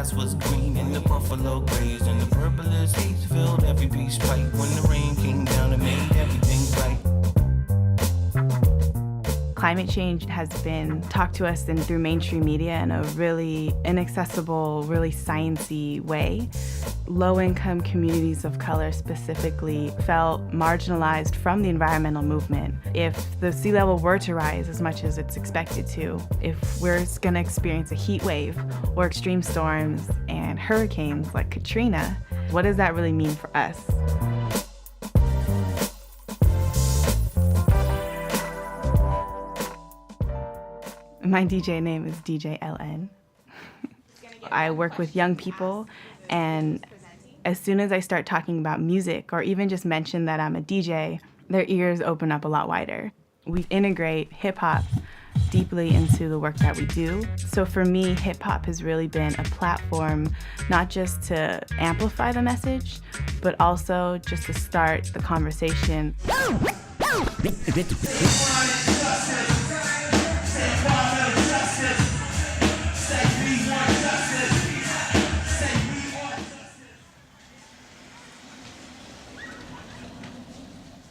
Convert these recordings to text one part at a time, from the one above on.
grass was green and the buffalo grazed and the purple as haze filled every piece right. When the rain came down and made everything right. Climate change has been talked to us through mainstream media in a really inaccessible, really sciencey way. Low-income communities of color specifically felt marginalized from the environmental movement. If the sea level were to rise as much as it's expected to, if we're going to experience a heat wave or extreme storms and hurricanes like Katrina, what does that really mean for us? My DJ name is DJ LN. I work with young people, and as soon as I start talking about music or even just mention that I'm a DJ, their ears open up a lot wider. We integrate hip-hop deeply into the work that we do. So for me, hip-hop has really been a platform not just to amplify the message, but also just to start the conversation.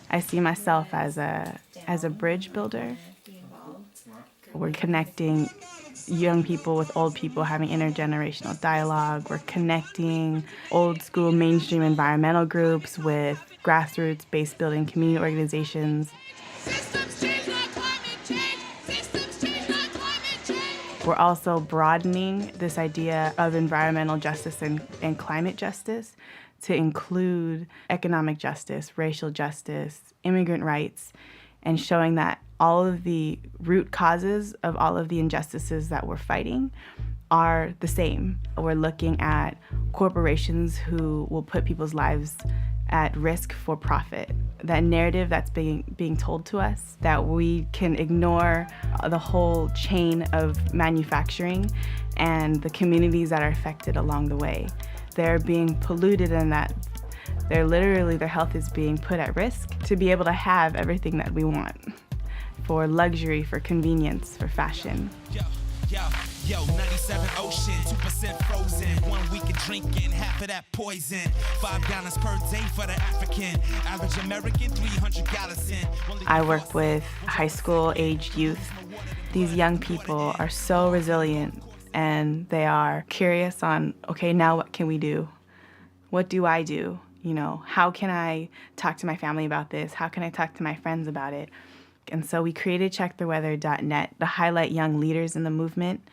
I see myself as a bridge builder. We're connecting young people with old people, having intergenerational dialogue. We're connecting old school mainstream environmental groups with grassroots base building community organizations. Systems change like climate change. Systems change like climate change. We're also broadening this idea of environmental justice and climate justice to include economic justice, racial justice, immigrant rights, and showing that all of the root causes of all of the injustices that we're fighting are the same. We're looking at corporations who will put people's lives at risk for profit. That narrative that's being told to us, that we can ignore the whole chain of manufacturing and the communities that are affected along the way. They're being polluted, and that their health is being put at risk to be able to have everything that we want, for luxury, for convenience, for fashion. Yo, 97 ocean, 2% frozen, 1 week of drinking, half of that poison, $5 per day for the African, average American, 300 gallons in. I work with high school aged youth. These young people are so resilient, and they are curious on, okay, now what can we do? What do I do? You know, how can I talk to my family about this? How can I talk to my friends about it? And so we created checktheweather.net to highlight young leaders in the movement,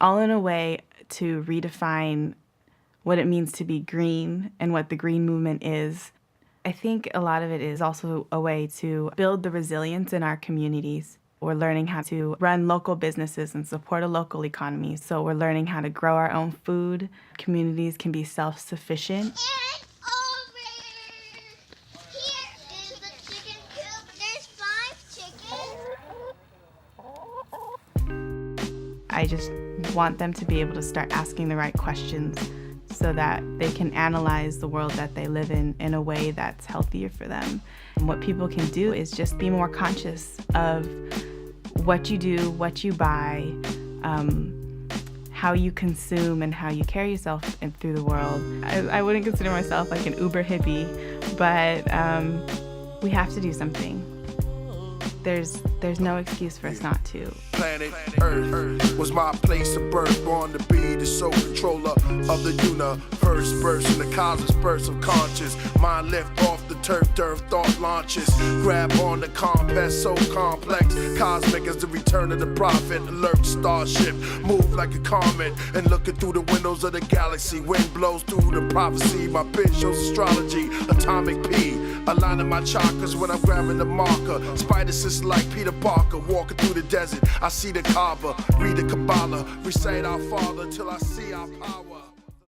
all in a way to redefine what it means to be green and what the green movement is. I think a lot of it is also a way to build the resilience in our communities. We're learning how to run local businesses and support a local economy. So we're learning how to grow our own food. Communities can be self-sufficient. I just want them to be able to start asking the right questions so that they can analyze the world that they live in a way that's healthier for them. And what people can do is just be more conscious of what you do, what you buy, how you consume, and how you carry yourself through the world. I wouldn't consider myself like an uber hippie, but we have to do something. There's no excuse for us not to. Planet Earth was my place of birth, born to be the sole controller of the universe, burst in the cosmic spurts of conscious mind, lift off the turf thought launches, grab on the compass so complex, cosmic as the return of the prophet, alert starship, move like a comet, and looking through the windows of the galaxy, wind blows through the prophecy, my pen shows astrology, atomic P, aligning my chakras when I'm grabbing the marker, spider sense like Peter Parker, walking through the desert, I see the Kaaba, read the Kabbalah, recite our Father till I see our power.